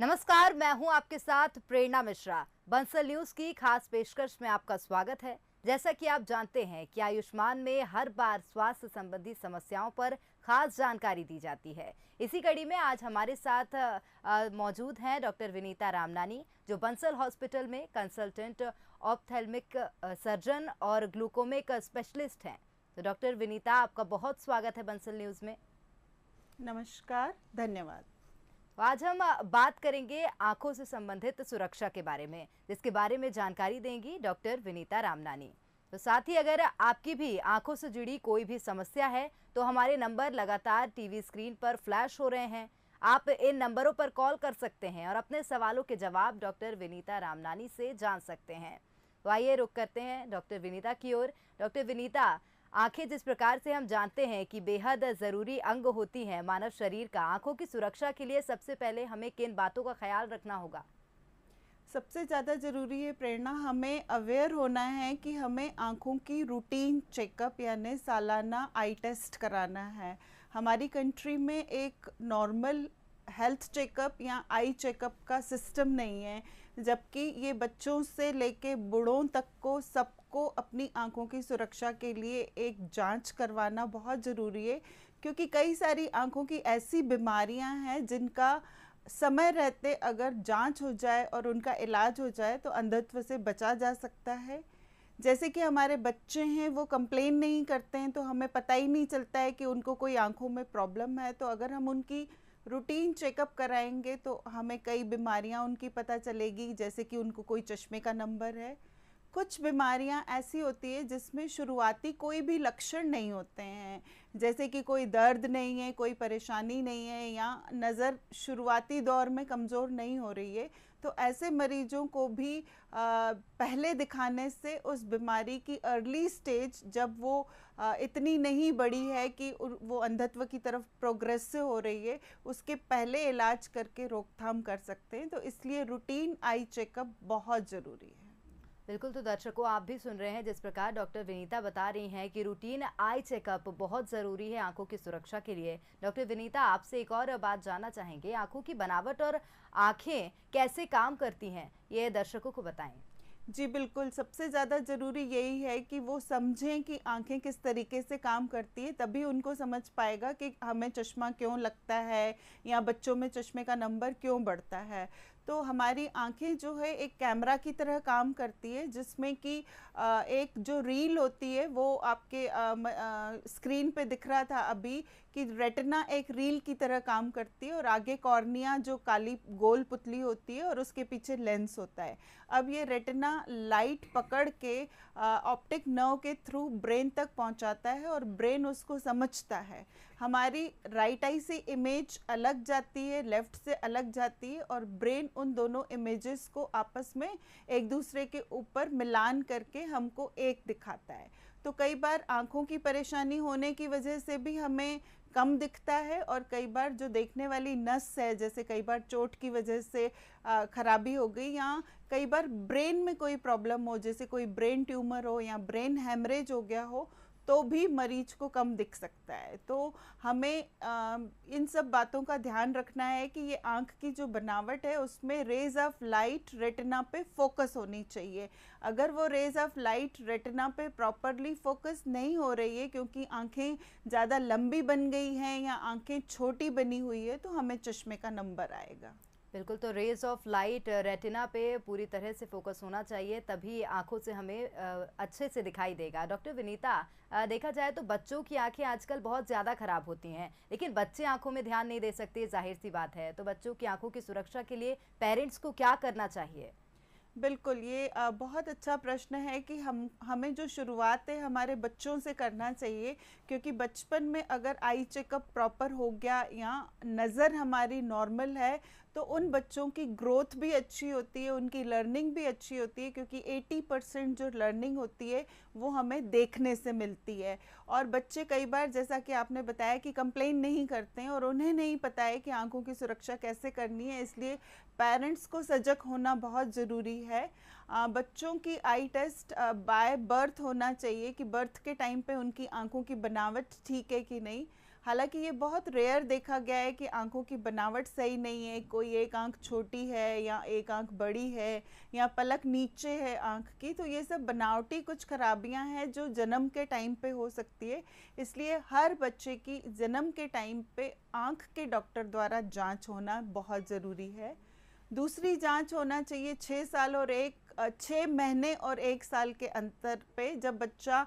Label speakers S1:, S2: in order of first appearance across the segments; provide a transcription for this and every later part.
S1: नमस्कार, मैं हूं आपके साथ प्रेरणा मिश्रा। बंसल न्यूज की खास पेशकश में आपका स्वागत है। जैसा कि आप जानते हैं कि आयुष्मान में हर बार स्वास्थ्य संबंधी समस्याओं पर खास जानकारी दी जाती है। इसी कड़ी में आज हमारे साथ मौजूद हैं डॉक्टर विनीता रामनानी, जो बंसल हॉस्पिटल में कंसल्टेंट ऑप्थेल्मिक सर्जन और ग्लूकोमिक स्पेशलिस्ट हैं। तो डॉक्टर विनीता, आपका बहुत स्वागत है बंसल न्यूज में।
S2: नमस्कार, धन्यवाद।
S1: आज हम बात करेंगे आंखों से संबंधित सुरक्षा के बारे में, जिसके बारे में जानकारी देंगी डॉक्टर विनीता रामनानी। तो साथ ही अगर आपकी भी आंखों से जुड़ी कोई भी समस्या है तो हमारे नंबर लगातार टीवी स्क्रीन पर फ्लैश हो रहे हैं। आप इन नंबरों पर कॉल कर सकते हैं और अपने सवालों के जवाब डॉक्टर विनीता रामनानी से जान सकते हैं। तो आइए रुख करते हैं डॉक्टर विनीता की ओर। डॉक्टर विनीता, आंखें जिस प्रकार से हम जानते हैं कि बेहद ज़रूरी अंग होती हैं मानव शरीर का, आंखों की सुरक्षा के लिए सबसे पहले हमें किन बातों का ख्याल रखना होगा?
S2: सबसे ज़्यादा ज़रूरी है प्रेरणा, हमें अवेयर होना है कि हमें आँखों की रूटीन चेकअप यानी सालाना आई टेस्ट कराना है। हमारी कंट्री में एक नॉर्मल हेल्थ चेकअप या आई चेकअप का सिस्टम नहीं है, जबकि ये बच्चों से लेके बूढ़ों तक को सबको अपनी आँखों की सुरक्षा के लिए एक जांच करवाना बहुत ज़रूरी है, क्योंकि कई सारी आँखों की ऐसी बीमारियां हैं जिनका समय रहते अगर जांच हो जाए और उनका इलाज हो जाए तो अंधत्व से बचा जा सकता है। जैसे कि हमारे बच्चे हैं, वो कंप्लेन नहीं करते हैं तो हमें पता ही नहीं चलता है कि उनको कोई आंखों में प्रॉब्लम है। तो अगर हम उनकी रूटीन चेकअप कराएंगे तो हमें कई बीमारियां उनकी पता चलेगी, जैसे कि उनको कोई चश्मे का नंबर है। कुछ बीमारियां ऐसी होती है जिसमें शुरुआती कोई भी लक्षण नहीं होते हैं, जैसे कि कोई दर्द नहीं है, कोई परेशानी नहीं है या नज़र शुरुआती दौर में कमज़ोर नहीं हो रही है। तो ऐसे मरीजों को भी पहले दिखाने से उस बीमारी की अर्ली स्टेज, जब वो इतनी नहीं बड़ी है कि वो अंधत्व की तरफ प्रोग्रेस हो रही है, उसके पहले इलाज करके रोकथाम कर सकते हैं। तो इसलिए रूटीन आई चेकअप बहुत ज़रूरी है।
S1: बिल्कुल, तो दर्शकों, आप भी सुन रहे हैं जिस प्रकार डॉक्टर विनीता बता रही हैं कि रूटीन आई चेकअप बहुत ज़रूरी है आंखों की सुरक्षा के लिए। डॉक्टर विनीता, आपसे एक और बात जानना चाहेंगे, आंखों की बनावट और आंखें कैसे काम करती हैं, ये दर्शकों को बताएं।
S2: जी बिल्कुल, सबसे ज़्यादा ज़रूरी यही है कि वो समझें कि आंखें किस तरीके से काम करती है, तभी उनको समझ पाएगा कि हमें चश्मा क्यों लगता है या बच्चों में चश्मे का नंबर क्यों बढ़ता है। तो हमारी आंखें जो है एक कैमरा की तरह काम करती है, जिसमें कि एक जो रील होती है वो आपके स्क्रीन पे दिख रहा था अभी कि रेटिना एक रील की तरह काम करती है और आगे कॉर्निया जो काली गोल पुतली होती है और उसके पीछे लेंस होता है। अब ये रेटिना लाइट पकड़ के ऑप्टिक नर्व के थ्रू ब्रेन तक पहुंचाता है और ब्रेन उसको समझता है। हमारी राइट आई से इमेज अलग जाती है, लेफ्ट से अलग जाती है और ब्रेन उन दोनों इमेजेस को आपस में एक दूसरे के ऊपर मिलान करके हमको एक दिखाता है। तो कई बार आंखों की परेशानी होने की वजह से भी हमें कम दिखता है और कई बार जो देखने वाली नस है, जैसे कई बार चोट की वजह से खराबी हो गई या कई बार ब्रेन में कोई प्रॉब्लम हो, जैसे कोई ब्रेन ट्यूमर हो या ब्रेन हेमरेज हो गया हो, तो भी मरीज को कम दिख सकता है। तो हमें इन सब बातों का ध्यान रखना है कि ये आंख की जो बनावट है उसमें रेज ऑफ लाइट रेटिना पे फोकस होनी चाहिए। अगर वो रेज ऑफ लाइट रेटिना पे प्रॉपरली फोकस नहीं हो रही है, क्योंकि आंखें ज़्यादा लंबी बन गई हैं या आंखें छोटी बनी हुई है, तो हमें चश्मे का नंबर आएगा।
S1: बिल्कुल, तो रेज ऑफ लाइट रेटिना पे पूरी तरह से फोकस होना चाहिए, तभी आंखों से हमें अच्छे से दिखाई देगा। डॉक्टर विनीता, देखा जाए तो बच्चों की आंखें आजकल बहुत ज़्यादा खराब होती हैं, लेकिन बच्चे आंखों में ध्यान नहीं दे सकते, जाहिर सी बात है। तो बच्चों की आंखों की सुरक्षा के लिए पेरेंट्स को क्या करना चाहिए?
S2: बिल्कुल, ये बहुत अच्छा प्रश्न है कि हमें जो शुरुआत है हमारे बच्चों से करना चाहिए, क्योंकि बचपन में अगर आई चेकअप प्रॉपर हो गया या नज़र हमारी नॉर्मल है तो उन बच्चों की ग्रोथ भी अच्छी होती है, उनकी लर्निंग भी अच्छी होती है, क्योंकि 80% जो लर्निंग होती है वो हमें देखने से मिलती है। और बच्चे कई बार, जैसा कि आपने बताया, कि कंप्लेन नहीं करते हैं और उन्हें नहीं पता है कि आंखों की सुरक्षा कैसे करनी है, इसलिए पेरेंट्स को सजग होना बहुत ज़रूरी है। बच्चों की आई टेस्ट बाय बर्थ होना चाहिए कि बर्थ के टाइम पे उनकी आंखों की बनावट ठीक है कि नहीं। हालांकि ये बहुत रेयर देखा गया है कि आंखों की बनावट सही नहीं है, कोई एक आंख छोटी है या एक आंख बड़ी है या पलक नीचे है आंख की, तो ये सब बनावटी कुछ खराबियां हैं जो जन्म के टाइम पे हो सकती है। इसलिए हर बच्चे की जन्म के टाइम पे आंख के डॉक्टर द्वारा जांच होना बहुत ज़रूरी है। दूसरी जांच होना चाहिए 6 साल और 6 महीने और 1 साल के अंतर पे, जब बच्चा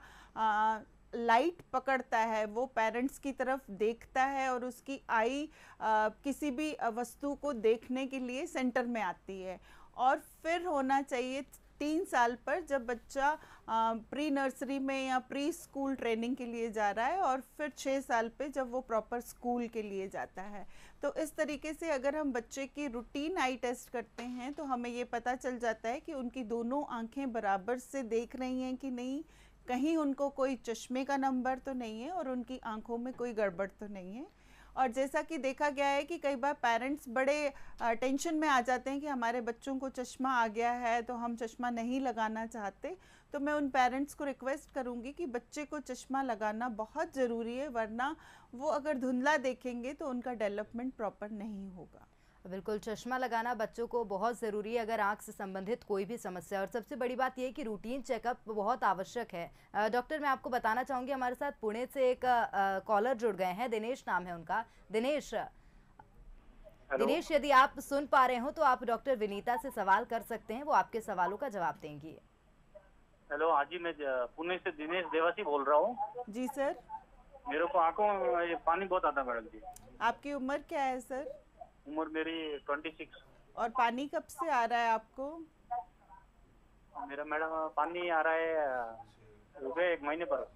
S2: लाइट पकड़ता है, वो पेरेंट्स की तरफ देखता है और उसकी आई किसी भी वस्तु को देखने के लिए सेंटर में आती है। और फिर होना चाहिए 3 साल पर, जब बच्चा प्री नर्सरी में या प्री स्कूल ट्रेनिंग के लिए जा रहा है, और फिर 6 साल पे जब वो प्रॉपर स्कूल के लिए जाता है। तो इस तरीके से अगर हम बच्चे की रूटीन आई टेस्ट करते हैं तो हमें ये पता चल जाता है कि उनकी दोनों आंखें बराबर से देख रही हैं कि नहीं, कहीं उनको कोई चश्मे का नंबर तो नहीं है और उनकी आंखों में कोई गड़बड़ तो नहीं है। और जैसा कि देखा गया है कि कई बार पेरेंट्स बड़े टेंशन में आ जाते हैं कि हमारे बच्चों को चश्मा आ गया है तो हम चश्मा नहीं लगाना चाहते, तो मैं उन पेरेंट्स को रिक्वेस्ट करूंगी कि बच्चे को चश्मा लगाना बहुत ज़रूरी है, वरना वो अगर धुंधला देखेंगे तो उनका डेवलपमेंट प्रॉपर नहीं होगा।
S1: बिल्कुल, चश्मा लगाना बच्चों को बहुत ज़रूरी है अगर आंख से संबंधित कोई भी समस्या, और सबसे बड़ी बात यह है कि रूटीन चेकअप बहुत आवश्यक है। डॉक्टर, मैं आपको बताना चाहूँगी, हमारे साथ पुणे से एक कॉलर जुड़ गए हैं, दिनेश नाम है उनका। दिनेश,
S3: हेलो।
S1: दिनेश यदि आप सुन पा रहे हो तो आप डॉक्टर विनीता से सवाल कर सकते हैं, वो आपके सवालों का जवाब देंगी।
S3: हेलो, हाँ जी, मैं पुणे से दिनेश देवासी बोल रहा हूँ।
S2: जी सर।
S3: मेरे को आंखों में ये पानी बहुत आता मैडम जी।
S2: आपकी उम्र क्या है सर?
S3: उम्र मेरी 26।
S2: और पानी कब से आ रहा है आपको?
S3: मेरा मैडम पानी आ रहा है हो गए 1 महीने पर।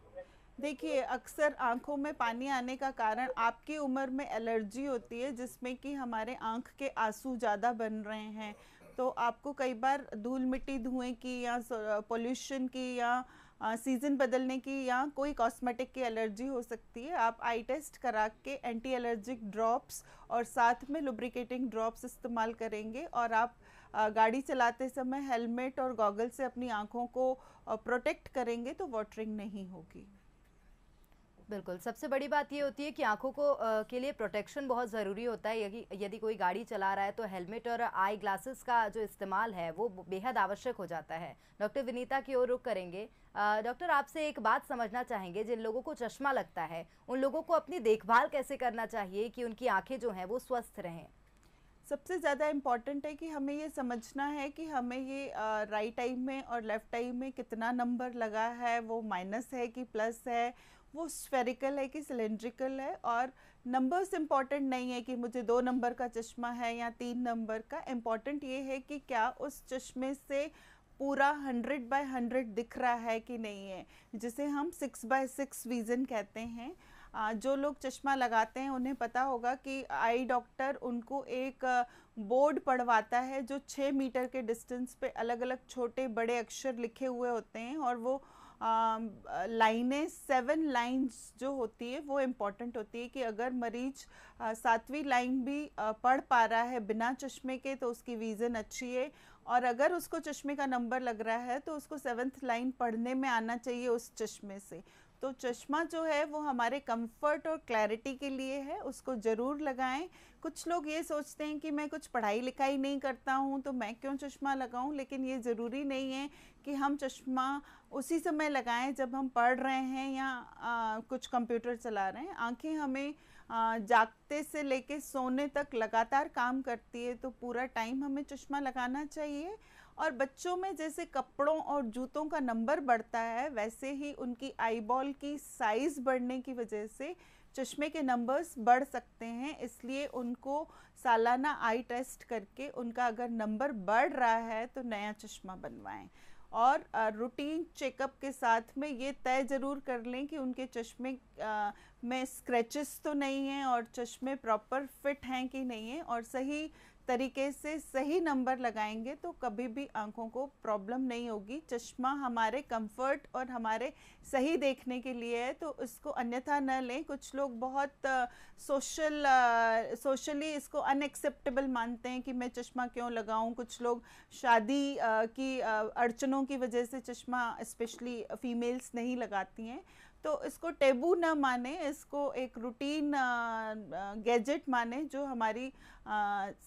S2: देखिए, अक्सर आंखों में पानी आने का कारण आपकी उम्र में एलर्जी होती है, जिसमें कि हमारे आंख के आंसू ज़्यादा बन रहे हैं। तो आपको कई बार धूल मिट्टी धुएं की या पोल्यूशन की या सीज़न बदलने की या कोई कॉस्मेटिक की एलर्जी हो सकती है। आप आई टेस्ट करा के एंटी एलर्जिक ड्रॉप्स और साथ में लुब्रिकेटिंग ड्रॉप्स इस्तेमाल करेंगे, और आप गाड़ी चलाते समय हेलमेट और गॉगल से अपनी आंखों को प्रोटेक्ट करेंगे तो वाटरिंग नहीं होगी।
S1: बिल्कुल, सबसे बड़ी बात ये होती है कि आंखों को के लिए प्रोटेक्शन बहुत ज़रूरी होता है। यदि कोई गाड़ी चला रहा है तो हेलमेट और आई ग्लासेस का जो इस्तेमाल है वो बेहद आवश्यक हो जाता है। डॉक्टर विनीता की ओर रुख करेंगे। डॉक्टर, आपसे एक बात समझना चाहेंगे, जिन लोगों को चश्मा लगता है उन लोगों को अपनी देखभाल कैसे करना चाहिए कि उनकी आंखें जो हैं वो स्वस्थ रहें?
S2: सबसे ज़्यादा इम्पॉर्टेंट है कि हमें ये समझना है कि हमें ये राइट आई में और लेफ़्ट आई में कितना नंबर लगा है, वो माइनस है कि प्लस है, वो स्फेरिकल है कि सिलेंड्रिकल है। और नंबर्स इम्पॉर्टेंट नहीं है कि मुझे 2 नंबर का चश्मा है या 3 नंबर का। इम्पॉर्टेंट ये है कि क्या उस चश्मे से पूरा 100/100 दिख रहा है कि नहीं है, जिसे हम 6/6 विज़न कहते हैं। जो लोग चश्मा लगाते हैं उन्हें पता होगा कि आई डॉक्टर उनको एक बोर्ड पढ़वाता है जो 6 मीटर के डिस्टेंस पे अलग अलग छोटे बड़े अक्षर लिखे हुए होते हैं, और वो लाइनें 7 लाइंस जो होती है वो इम्पॉर्टेंट होती है कि अगर मरीज 7वीं लाइन भी पढ़ पा रहा है बिना चश्मे के तो उसकी विज़न अच्छी है, और अगर उसको चश्मे का नंबर लग रहा है तो उसको 7th लाइन पढ़ने में आना चाहिए उस चश्मे से। तो चश्मा जो है वो हमारे कंफर्ट और क्लैरिटी के लिए है, उसको ज़रूर लगाएं। कुछ लोग ये सोचते हैं कि मैं कुछ पढ़ाई लिखाई नहीं करता हूँ तो मैं क्यों चश्मा लगाऊं, लेकिन ये ज़रूरी नहीं है कि हम चश्मा उसी समय लगाएं जब हम पढ़ रहे हैं या कुछ कंप्यूटर चला रहे हैं। आंखें हमें जागते से लेके सोने तक लगातार काम करती है, तो पूरा टाइम हमें चश्मा लगाना चाहिए। और बच्चों में जैसे कपड़ों और जूतों का नंबर बढ़ता है, वैसे ही उनकी आईबॉल की साइज़ बढ़ने की वजह से चश्मे के नंबर्स बढ़ सकते हैं। इसलिए उनको सालाना आई टेस्ट करके उनका अगर नंबर बढ़ रहा है तो नया चश्मा बनवाएं, और रूटीन चेकअप के साथ में ये तय ज़रूर कर लें कि उनके चश्मे में स्क्रैचेस तो नहीं हैं और चश्मे प्रॉपर फिट हैं कि नहीं है, और सही तरीके से सही नंबर लगाएंगे तो कभी भी आंखों को प्रॉब्लम नहीं होगी। चश्मा हमारे कंफर्ट और हमारे सही देखने के लिए है, तो इसको अन्यथा न लें। कुछ लोग बहुत सोशली इसको अनएक्सेप्टेबल मानते हैं कि मैं चश्मा क्यों लगाऊं। कुछ लोग शादी की अड़चनों की वजह से चश्मा स्पेशली फीमेल्स नहीं लगाती हैं। तो इसको टेबू ना माने, इसको एक रूटीन गैजेट माने जो हमारी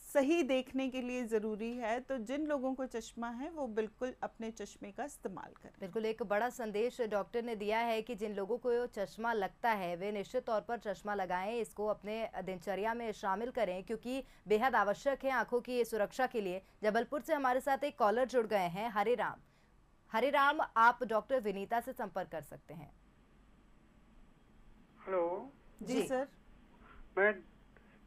S2: सही देखने के लिए ज़रूरी है। तो जिन लोगों को चश्मा है वो बिल्कुल अपने चश्मे का इस्तेमाल करें।
S1: बिल्कुल एक बड़ा संदेश डॉक्टर ने दिया है कि जिन लोगों को चश्मा लगता है वे निश्चित तौर पर चश्मा लगाएं, इसको अपने दिनचर्या में शामिल करें क्योंकि बेहद आवश्यक है आंखों की सुरक्षा के लिए। जबलपुर से हमारे साथ एक कॉलर जुड़ गए हैं, हरिराम। हरिराम, आप डॉक्टर विनीता से संपर्क कर सकते हैं।
S4: हेलो
S2: जी सर।
S4: मैं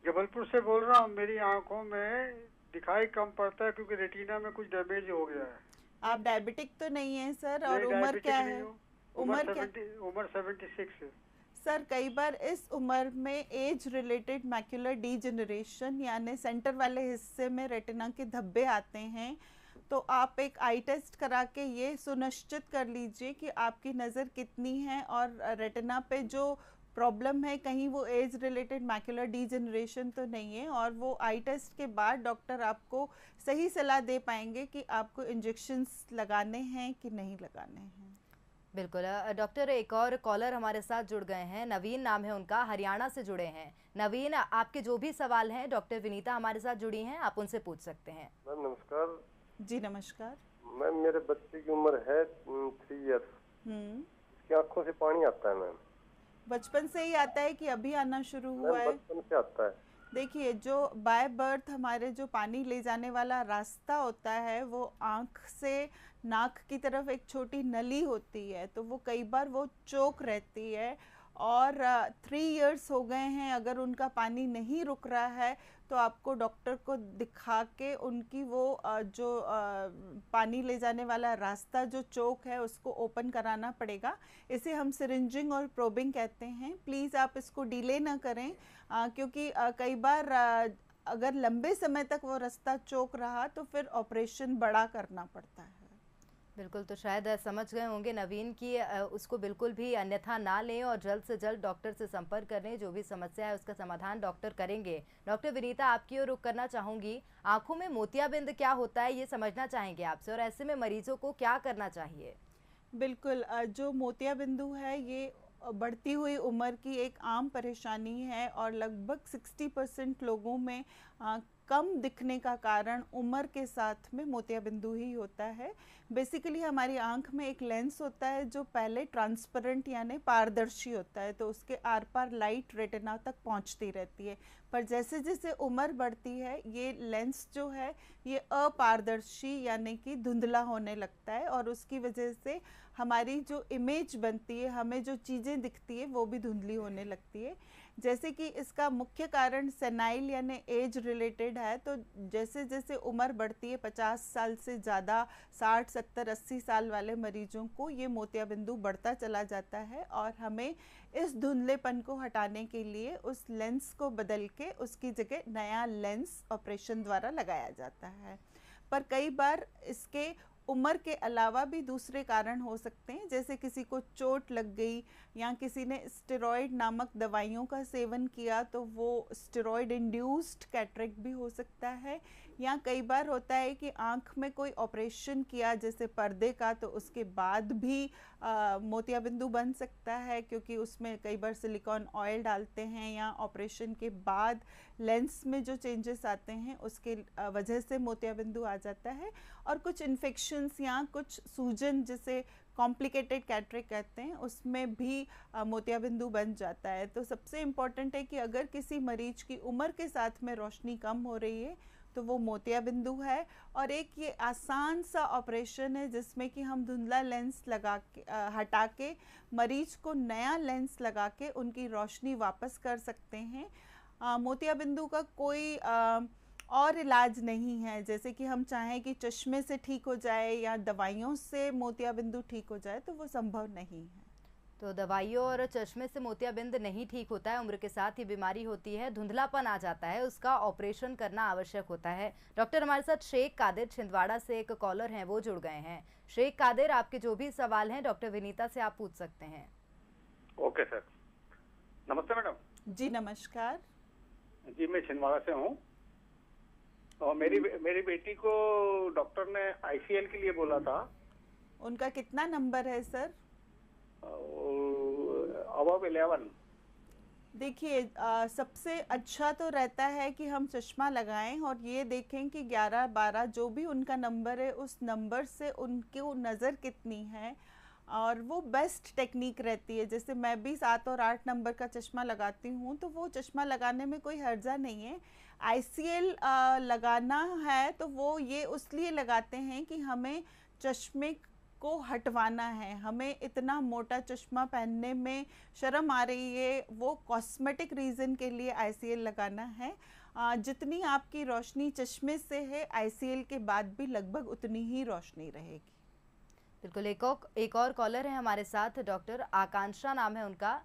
S4: जबलपुर से बोल रहा हूँ। मेरी आंखों में दिखाई कम पड़ता है क्योंकि रेटिना में कुछ डैमेज हो गया है।
S2: आप डायबिटिक तो नहीं है सर? और
S4: नहीं,
S2: उम्र
S4: डायबिटिक
S2: क्या
S4: नहीं
S2: है?
S4: हूँ।
S2: उम्र क्या?
S4: उम्र 76 है।
S2: सर कई बार इस उम्र में एज रिलेटेड मैक्युलर डीजनरेशन यानी सेंटर वाले हिस्से में रेटिना के धब्बे आते हैं। तो आप एक आई टेस्ट करा के ये सुनिश्चित कर लीजिए कि आपकी नज़र कितनी है और रेटिना पे जो प्रॉब्लम है कहीं वो एज रिलेटेड मैक्युलर डीजनरेशन तो नहीं है। और वो आई टेस्ट के बाद डॉक्टर आपको सही सलाह दे पाएंगे कि आपको इंजेक्शंस लगाने हैं कि नहीं लगाने हैं।
S1: बिल्कुल डॉक्टर, एक और कॉलर हमारे साथ जुड़ गए हैं, नवीन नाम है उनका, हरियाणा से जुड़े हैं। नवीन, आपके जो भी सवाल हैं डॉक्टर विनीता हमारे साथ जुड़ी हैं, आप उनसे पूछ सकते हैं।
S5: मैम नमस्कार।
S2: जी नमस्कार।
S5: मैम मेरे बच्चे की उम्र है 3 इयर्स। इसकी आंखों से पानी आता है मैम।
S2: बचपन से ही आता है कि अभी आना शुरू हुआ है?
S5: बचपन से आता है।
S2: देखिए, जो बाय बर्थ हमारे जो पानी ले जाने वाला रास्ता होता है वो आँख से नाक की तरफ एक छोटी नली होती है, तो वो कई बार वो चोक रहती है। और 3 इयर्स हो गए हैं, अगर उनका पानी नहीं रुक रहा है तो आपको डॉक्टर को दिखा के उनकी वो जो पानी ले जाने वाला रास्ता जो चोक है उसको ओपन कराना पड़ेगा। इसे हम सिरिंजिंग और प्रोबिंग कहते हैं। प्लीज़ आप इसको डिले ना करें क्योंकि कई बार अगर लंबे समय तक वो रास्ता चोक रहा तो फिर ऑपरेशन बड़ा करना पड़ता है।
S1: बिल्कुल, तो शायद समझ गए होंगे नवीन कि उसको बिल्कुल भी अन्यथा ना लें और जल्द से जल्द डॉक्टर से संपर्क करें। जो भी समस्या है उसका समाधान डॉक्टर करेंगे। डॉक्टर विनीता, आपकी ओर रुख करना चाहूँगी। आंखों में मोतियाबिंद क्या होता है ये समझना चाहेंगे आपसे, और ऐसे में मरीजों को क्या करना चाहिए?
S2: बिल्कुल, जो मोतियाबिंदु है ये बढ़ती हुई उम्र की एक आम परेशानी है और लगभग 60% लोगों में कम दिखने का कारण उम्र के साथ में मोतियाबिंदु ही होता है। बेसिकली हमारी आंख में एक लेंस होता है जो पहले ट्रांसपेरेंट यानी पारदर्शी होता है, तो उसके आर पार लाइट रेटिना तक पहुंचती रहती है। पर जैसे जैसे उम्र बढ़ती है ये लेंस जो है ये अपारदर्शी यानी कि धुंधला होने लगता है और उसकी वजह से हमारी जो इमेज बनती है, हमें जो चीज़ें दिखती है वो भी धुंधली होने लगती है। जैसे कि इसका मुख्य कारण सेनाइल यानी एज रिलेटेड है। तो जैसे जैसे उम्र बढ़ती है 50 साल से ज़्यादा 60, 70, 80 साल वाले मरीजों को ये मोतियाबिंदु बढ़ता चला जाता है और हमें इस धुंधलेपन को हटाने के लिए उस लेंस को बदल के उसकी जगह नया लेंस ऑपरेशन द्वारा लगाया जाता है। पर कई बार इसके उम्र के अलावा भी दूसरे कारण हो सकते हैं, जैसे किसी को चोट लग गई या किसी ने स्टेरॉइड नामक दवाइयों का सेवन किया तो वो स्टेरॉइड इंड्यूस्ड कैटरेक्ट भी हो सकता है। या कई बार होता है कि आँख में कोई ऑपरेशन किया जैसे पर्दे का तो उसके बाद भी मोतियाबिंदु बन सकता है, क्योंकि उसमें कई बार सिलिकॉन ऑयल डालते हैं या ऑपरेशन के बाद लेंस में जो चेंजेस आते हैं उसके वजह से मोतियाबिंदु आ जाता है। और कुछ इन्फेक्शंस या कुछ सूजन जिसे कॉम्प्लिकेटेड कैटरेक्ट कहते हैं उसमें भी मोतियाबिंदु बन जाता है। तो सबसे इम्पॉर्टेंट है कि अगर किसी मरीज की उम्र के साथ में रोशनी कम हो रही है तो वो मोतियाबिंदु है। और एक ये आसान सा ऑपरेशन है जिसमें कि हम धुंधला लेंस लगा के हटा के मरीज को नया लेंस लगा के उनकी रोशनी वापस कर सकते हैं। मोतियाबिंदु का कोई और इलाज नहीं है, जैसे कि हम चाहें कि चश्मे से ठीक हो जाए या दवाइयों से मोतियाबिंदु ठीक हो जाए तो वो संभव नहीं है।
S1: तो दवाइयों और चश्मे से मोतियाबिंद नहीं ठीक होता है, उम्र के साथ ही बीमारी होती है, धुंधलापन आ जाता है, उसका ऑपरेशन करना आवश्यक होता है। डॉक्टर, हमारे साथ शेख कादिर छिंदवाड़ा से एक कॉलर हैं, वो जुड़ गए हैं। शेख कादिर, आपके जो भी सवाल हैं डॉक्टर विनीता से आप पूछ सकते हैं।
S6: Okay sir. नमस्ते मैडम।
S2: जी नमस्कार।
S6: जी मैं छिंदवाड़ा से हूँ और मेरी बेटी को डॉक्टर ने ICL के लिए बोला था।
S2: उनका कितना नंबर है सर?
S6: अबव 11।
S2: देखिए सबसे अच्छा तो रहता है कि हम चश्मा लगाएं और ये देखें कि 11, 12 जो भी उनका नंबर है उस नंबर से उनकी नज़र कितनी है, और वो बेस्ट टेक्निक रहती है। जैसे मैं भी 7 और 8 नंबर का चश्मा लगाती हूँ, तो वो चश्मा लगाने में कोई हर्जा नहीं है। ICL लगाना है तो वो ये उसलिए लगाते हैं कि हमें चश्मे को हटवाना है, हमें इतना मोटा चश्मा पहनने में शर्म आ रही है, वो कॉस्मेटिक रीज़न के लिए ICL लगाना है। जितनी आपकी रोशनी चश्मे से है, ICL के बाद भी लगभग उतनी ही रोशनी रहेगी।
S1: बिल्कुल, एक और कॉलर है हमारे साथ, डॉक्टर आकांक्षा नाम है उनका,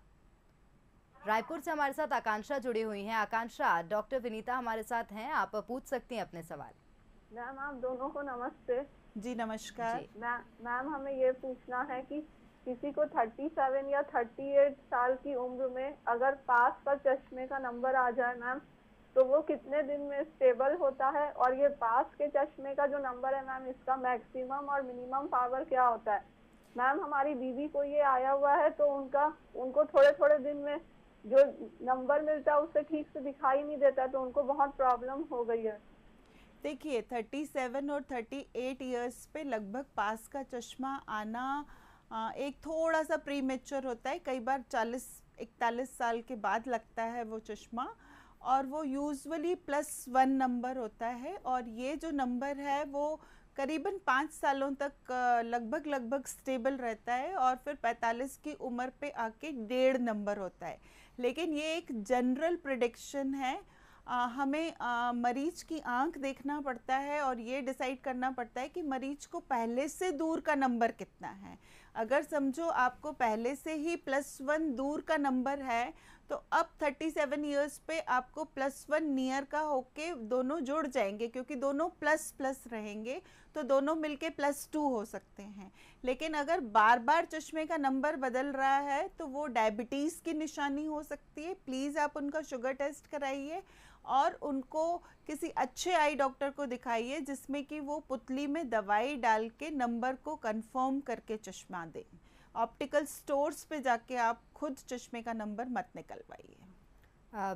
S1: रायपुर से हमारे साथ आकांक्षा जुड़ी हुई हैं। आकांक्षा, डॉक्टर विनीता हमारे साथ हैं, आप पूछ सकती हैं अपने सवाल।
S7: मैम आप दोनों को नमस्ते।
S2: जी नमस्कार।
S7: मैम हमें ये पूछना है कि किसी को 37 या 38 साल की उम्र में अगर पास का चश्मे का नंबर आ जाए मैम, तो वो कितने दिन में स्टेबल होता है, और ये पास के चश्मे का जो नंबर है मैम, इसका मैक्सिमम और मिनिमम पावर क्या होता है? मैम हमारी दीदी को ये आया हुआ है, तो उनको थोड़े थोड़े दिन में जो नंबर मिलता है उससे ठीक से दिखाई नहीं देता, तो उनको बहुत प्रॉब्लम हो गई है।
S2: देखिए 37 और 38 इयर्स पे लगभग पास का चश्मा आना एक थोड़ा सा प्रीमेच्योर होता है। कई बार 40-41 साल के बाद लगता है वो चश्मा, और वो यूजुअली +1 नंबर होता है, और ये जो नंबर है वो करीबन 5 सालों तक लगभग स्टेबल रहता है, और फिर 45 की उम्र पे आके 1.5 नंबर होता है। लेकिन ये एक जनरल प्रेडिक्शन है। हमें मरीज की आंख देखना पड़ता है और ये डिसाइड करना पड़ता है कि मरीज को पहले से दूर का नंबर कितना है। अगर समझो आपको पहले से ही +1 दूर का नंबर है, तो अब 37 इयर्स पे आपको +1 नियर का होके दोनों जुड़ जाएंगे, क्योंकि दोनों प्लस प्लस रहेंगे, तो दोनों मिलके +2 हो सकते हैं। लेकिन अगर बार बार चश्मे का नंबर बदल रहा है तो वो डायबिटीज़ की निशानी हो सकती है। प्लीज़ आप उनका शुगर टेस्ट कराइए और उनको किसी अच्छे आई डॉक्टर को दिखाइए, जिसमें कि वो पुतली में दवाई डाल के नंबर को कंफर्म करके चश्मा दें। ऑप्टिकल स्टोर्स पे जाके आप खुद चश्मे का नंबर मत निकलवाइए।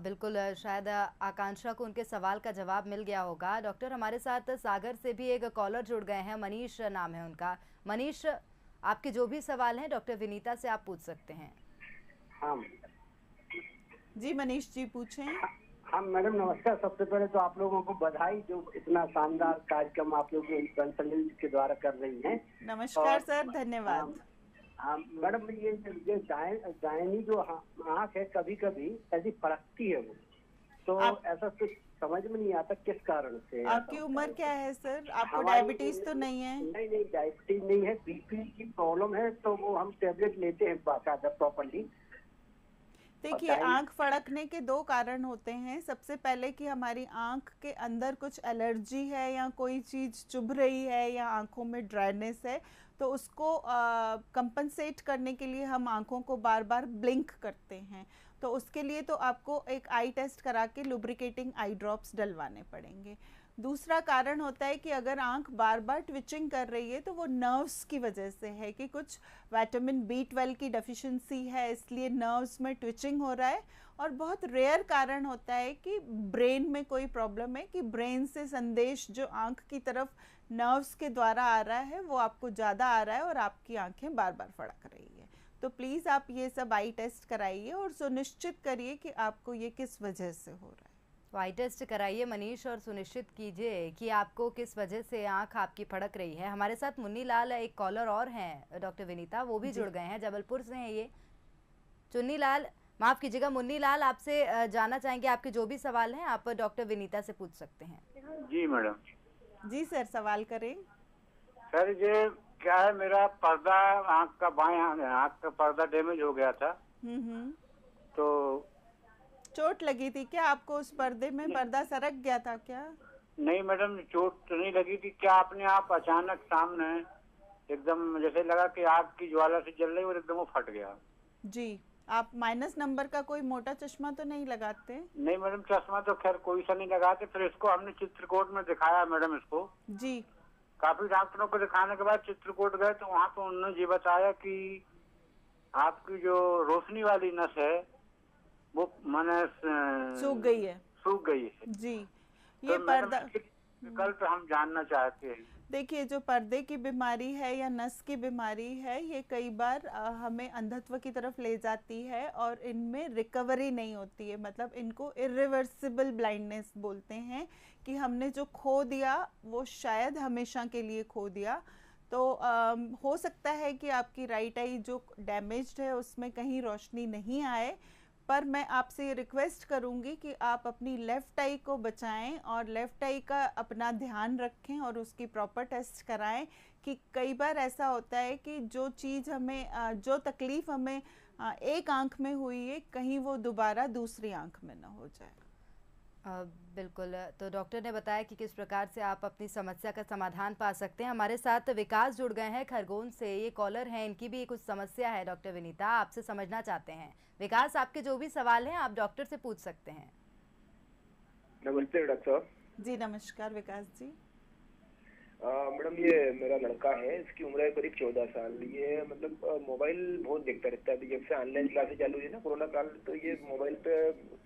S1: बिल्कुल, शायद आकांक्षा को उनके सवाल का जवाब मिल गया होगा। डॉक्टर, हमारे साथ सागर से भी एक कॉलर जुड़ गए हैं, मनीष नाम है उनका। मनीष, आपके जो भी सवाल हैं डॉक्टर विनीता से आप पूछ सकते हैं।
S8: हाँ
S2: जी मनीष जी पूछें।
S8: हाँ मैडम नमस्कार। सबसे पहले तो आप लोगों को बधाई, जो इतना शानदार कार्यक्रम आप लोग के द्वारा कर रही हैं।
S2: नमस्कार सर, धन्यवाद।
S8: हाँ मैडम, ये दाहिनी जो आँख है कभी कभी ऐसी फड़कती है वो, तो ऐसा कुछ समझ में नहीं आता किस कारण से।
S2: आपकी उम्र क्या है सर? आपको डायबिटीज तो नहीं है?
S8: नहीं डायबिटीज नहीं है, बीपी की प्रॉब्लम है, तो वो हम टेबलेट लेते हैं प्रॉपर्ली।
S2: देखिए आंख फड़कने के 2 कारण होते हैं। सबसे पहले कि हमारी आंख के अंदर कुछ एलर्जी है या कोई चीज़ चुभ रही है या आंखों में ड्राइनेस है, तो उसको कंपनसेट करने के लिए हम आंखों को बार बार ब्लिंक करते हैं। तो उसके लिए तो आपको एक आई टेस्ट करा के लुब्रिकेटिंग आई ड्रॉप्स डलवाने पड़ेंगे। दूसरा कारण होता है कि अगर आंख बार बार ट्विचिंग कर रही है तो वो नर्व्स की वजह से है, कि कुछ विटामिन B12 की डेफिशिएंसी है, इसलिए नर्व्स में ट्विचिंग हो रहा है। और बहुत रेयर कारण होता है कि ब्रेन में कोई प्रॉब्लम है, कि ब्रेन से संदेश जो आंख की तरफ नर्व्स के द्वारा आ रहा है वो आपको ज़्यादा आ रहा है और आपकी आंखें बार बार फड़क रही है। तो प्लीज़ आप ये सब आई टेस्ट कराइए और सुनिश्चित करिए कि आपको ये किस वजह से हो रहा है।
S1: तो आई टेस्ट कराइए मनीष और सुनिश्चित कीजिए कि आपको किस वजह से आंख आपकी फड़क रही है। हमारे साथ मुन्नी लाल एक कॉलर और हैं डॉक्टर विनीता, वो भी जुड़ गए हैं, जबलपुर से हैं ये। चुन्नी लाल, माफ़ कीजिएगा मुन्नी लाल, आपसे जानना चाहेंगे आपके जो भी सवाल हैं आप डॉक्टर विनीता से पूछ सकते हैं।
S6: जी मैडम।
S2: जी सर, सवाल करें।
S6: सर ये क्या है, मेरा पर्दा आँख का बाएं आँख का पर्दा डैमेज हो गया था। तो
S2: चोट लगी थी क्या आपको उस पर्दे में? पर्दा सरक गया था क्या?
S6: नहीं मैडम, चोट तो नहीं लगी थी। क्या अपने आप अचानक सामने एकदम जैसे लगा कि आग की ज्वाला से जल रही और एकदम वो फट गया।
S2: जी, आप -, नंबर का कोई मोटा चश्मा तो नहीं लगाते?
S6: नहीं मैडम, चश्मा तो खैर कोई सा नहीं लगाते। फिर इसको हमने चित्रकूट में दिखाया मैडम इसको।
S2: जी।
S6: काफी डॉक्टरों को दिखाने के बाद चित्रकूट गए तो वहाँ पे उन्होंने ये बताया कि आपकी जो रोशनी वाली नस है वो माने
S2: सूख गई है।
S6: सूख गई है
S2: जी,
S6: तो
S2: ये पर्दा
S6: विकल्प हम जानना चाहते हैं।
S2: देखिए, जो पर्दे की बीमारी है या नस की बीमारी है, ये कई बार हमें अंधत्व की तरफ ले जाती है और इनमें रिकवरी नहीं होती है। मतलब इनको इरिवर्सिबल ब्लाइंडनेस बोलते हैं कि हमने जो खो दिया वो शायद हमेशा के लिए खो दिया। तो हो सकता है कि आपकी राइट आई जो डैमेज्ड है उसमें कहीं रोशनी नहीं आए, पर मैं आपसे ये रिक्वेस्ट करूँगी कि आप अपनी लेफ़्ट आई को बचाएं और लेफ़्ट आई का अपना ध्यान रखें और उसकी प्रॉपर टेस्ट कराएं कि कई बार ऐसा होता है कि जो चीज़ हमें जो तकलीफ़ हमें एक आंख में हुई है, कहीं वो दोबारा दूसरी आंख में ना हो जाए।
S1: बिल्कुल, तो डॉक्टर ने बताया कि किस प्रकार से आप अपनी समस्या का समाधान पा सकते हैं। हमारे साथ विकास जुड़ गए हैं खरगोन से, ये कॉलर हैं, इनकी भी कुछ समस्या है डॉक्टर विनीता, आपसे समझना चाहते हैं। विकास, आपके जो भी सवाल हैं आप डॉक्टर से पूछ सकते हैं।
S9: नमस्ते डॉक्टर साहब।
S2: जी नमस्कार विकास जी।
S9: मैडम, ये मेरा लड़का है, इसकी उम्र है करीब 14 साल। ये मतलब मोबाइल बहुत देखता रहता है। अभी जब से ऑनलाइन क्लासेस चालू हुई ना कोरोना काल, तो ये मोबाइल पे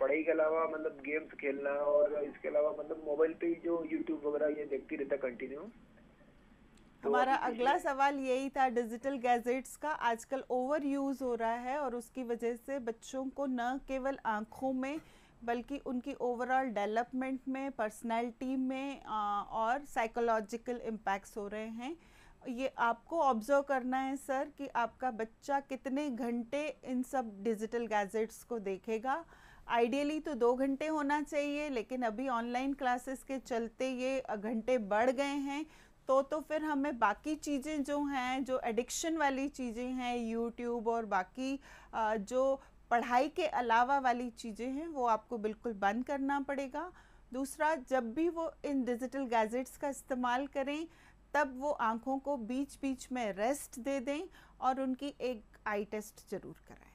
S9: पढ़ाई के अलावा मतलब गेम्स खेलना और इसके अलावा मतलब मोबाइल पे ही जो यूट्यूब वगैरह ये देखती रहता कंटिन्यू।
S2: हमारा अगला सवाल यही था डिजिटल गैजेट्स का। आजकल ओवर यूज़ हो रहा है और उसकी वजह से बच्चों को न केवल आँखों में बल्कि उनकी ओवरऑल डेवलपमेंट में, पर्सनैलिटी में और साइकोलॉजिकल इम्पैक्ट्स हो रहे हैं। ये आपको ऑब्जर्व करना है सर कि आपका बच्चा कितने घंटे इन सब डिजिटल गैजेट्स को देखेगा। आइडियली तो 2 घंटे होना चाहिए, लेकिन अभी ऑनलाइन क्लासेस के चलते ये घंटे बढ़ गए हैं। तो फिर हमें बाकी चीज़ें जो हैं, जो एडिक्शन वाली चीज़ें हैं, यूट्यूब और बाकी जो पढ़ाई के अलावा वाली चीज़ें हैं, वो आपको बिल्कुल बंद करना पड़ेगा। दूसरा, जब भी वो इन डिजिटल गैजेट्स का इस्तेमाल करें तब वो आँखों को बीच बीच में रेस्ट दे दें और उनकी एक आई टेस्ट ज़रूर कराएं।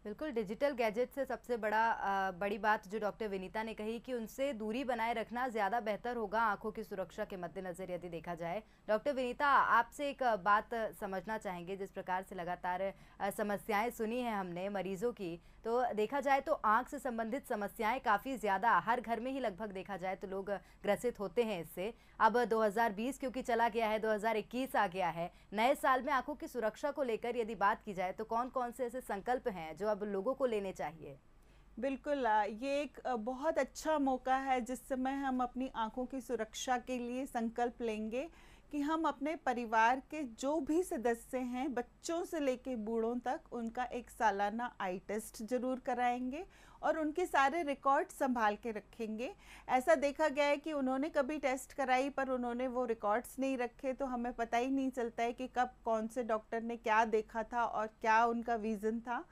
S1: बिल्कुल, डिजिटल गैजेट से सबसे बड़ी बात जो डॉक्टर विनीता ने कही कि उनसे दूरी बनाए रखना ज़्यादा बेहतर होगा आंखों की सुरक्षा के मद्देनज़र यदि देखा जाए। डॉक्टर विनीता, आपसे एक बात समझना चाहेंगे। जिस प्रकार से लगातार समस्याएं सुनी हैं हमने मरीजों की, तो देखा जाए तो आंख से संबंधित समस्याएं काफ़ी ज़्यादा हर घर में ही लगभग देखा जाए तो लोग ग्रसित होते हैं इससे। अब 2020 क्योंकि चला गया है, 2021 आ गया है, नए साल में आंखों की सुरक्षा को लेकर यदि बात की जाए तो कौन कौन से ऐसे संकल्प हैं जो अब लोगों को लेने चाहिए?
S2: बिल्कुल, ये एक बहुत अच्छा मौका है जिस समय हम अपनी आँखों की सुरक्षा के लिए संकल्प लेंगे कि हम अपने परिवार के जो भी सदस्य हैं, बच्चों से लेके बूढ़ों तक, उनका एक सालाना आई टेस्ट ज़रूर कराएंगे और उनके सारे रिकॉर्ड संभाल के रखेंगे। ऐसा देखा गया है कि उन्होंने कभी टेस्ट कराई पर उन्होंने वो रिकॉर्ड्स नहीं रखे, तो हमें पता ही नहीं चलता है कि कब कौन से डॉक्टर ने क्या देखा था और क्या उनका विज़न था।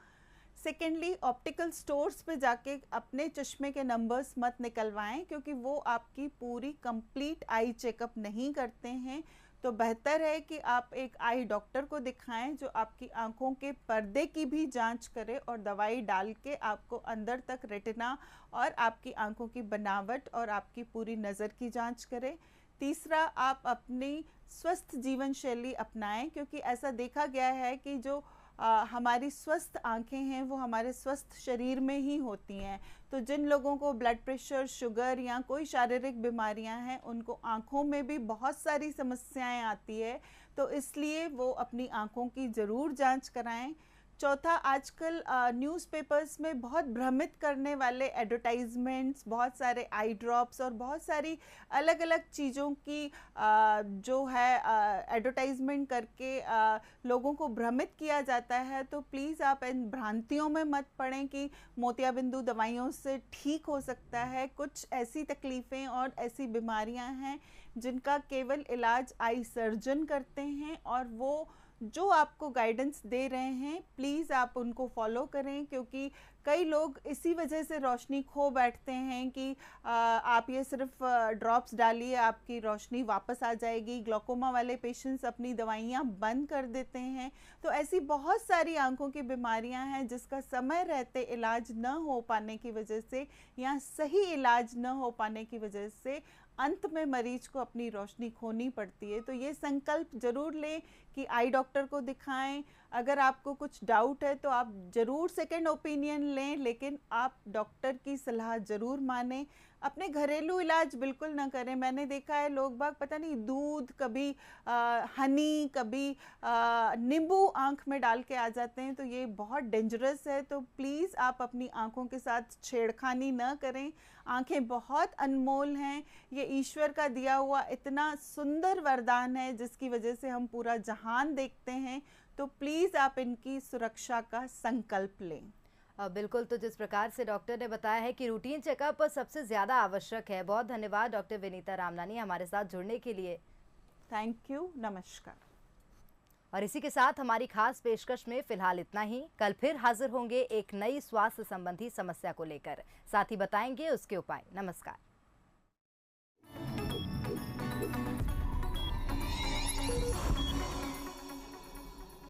S2: सेकेंडली, ऑप्टिकल स्टोर्स पे जाके अपने चश्मे के नंबर्स मत निकलवाएं, क्योंकि वो आपकी पूरी कंप्लीट आई चेकअप नहीं करते हैं। तो बेहतर है कि आप एक आई डॉक्टर को दिखाएं जो आपकी आंखों के पर्दे की भी जांच करे और दवाई डाल के आपको अंदर तक रेटिना और आपकी आंखों की बनावट और आपकी पूरी नज़र की जांच करे। तीसरा, आप अपनी स्वस्थ जीवन शैली अपनाएं, क्योंकि ऐसा देखा गया है कि जो हमारी स्वस्थ आँखें हैं वो हमारे स्वस्थ शरीर में ही होती हैं। तो जिन लोगों को ब्लड प्रेशर, शुगर या कोई शारीरिक बीमारियां हैं, उनको आँखों में भी बहुत सारी समस्याएं आती है, तो इसलिए वो अपनी आँखों की ज़रूर जांच कराएं। चौथा, आजकल न्यूज़पेपर्स में बहुत भ्रमित करने वाले एडवर्टाइजमेंट्स, बहुत सारे आई ड्रॉप्स और बहुत सारी अलग अलग चीज़ों की जो है एडवर्टाइजमेंट करके लोगों को भ्रमित किया जाता है। तो प्लीज़ आप इन भ्रांतियों में मत पड़ें कि मोतियाबिंदु दवाइयों से ठीक हो सकता है। कुछ ऐसी तकलीफ़ें और ऐसी बीमारियां हैं जिनका केवल इलाज आई सर्जन करते हैं, और वो जो आपको गाइडेंस दे रहे हैं प्लीज़ आप उनको फॉलो करें, क्योंकि कई लोग इसी वजह से रोशनी खो बैठते हैं कि आप ये सिर्फ ड्रॉप्स डालिए, आपकी रोशनी वापस आ जाएगी। ग्लोकोमा वाले पेशेंट्स अपनी दवाइयाँ बंद कर देते हैं। तो ऐसी बहुत सारी आंखों की बीमारियां हैं जिसका समय रहते इलाज न हो पाने की वजह से या सही इलाज न हो पाने की वजह से अंत में मरीज को अपनी रोशनी खोनी पड़ती है। तो ये संकल्प जरूर लें कि आई डॉक्टर को दिखाएं। अगर आपको कुछ डाउट है तो आप ज़रूर सेकंड ओपिनियन लें, लेकिन आप डॉक्टर की सलाह ज़रूर मानें। अपने घरेलू इलाज बिल्कुल ना करें। मैंने देखा है लोग बाग पता नहीं दूध, कभी हनी, कभी नींबू आँख में डाल के आ जाते हैं, तो ये बहुत डेंजरस है। तो प्लीज़ आप अपनी आँखों के साथ छेड़खानी ना करें। आँखें बहुत अनमोल हैं, ये ईश्वर का दिया हुआ इतना सुंदर वरदान है जिसकी वजह से हम पूरा जहान देखते हैं। तो प्लीज़ आप इनकी सुरक्षा का संकल्प लें।
S1: बिल्कुल, तो जिस प्रकार से डॉक्टर ने बताया है कि रूटीन चेकअप सबसे ज़्यादा आवश्यक है। बहुत धन्यवाद डॉक्टर विनीता रामनानी हमारे साथ जुड़ने के लिए।
S2: थैंक यू, नमस्कार।
S1: और इसी के साथ हमारी खास पेशकश में फिलहाल इतना ही। कल फिर हाजिर होंगे एक नई स्वास्थ्य संबंधी समस्या को लेकर, साथ ही बताएंगे उसके उपाय। नमस्कार।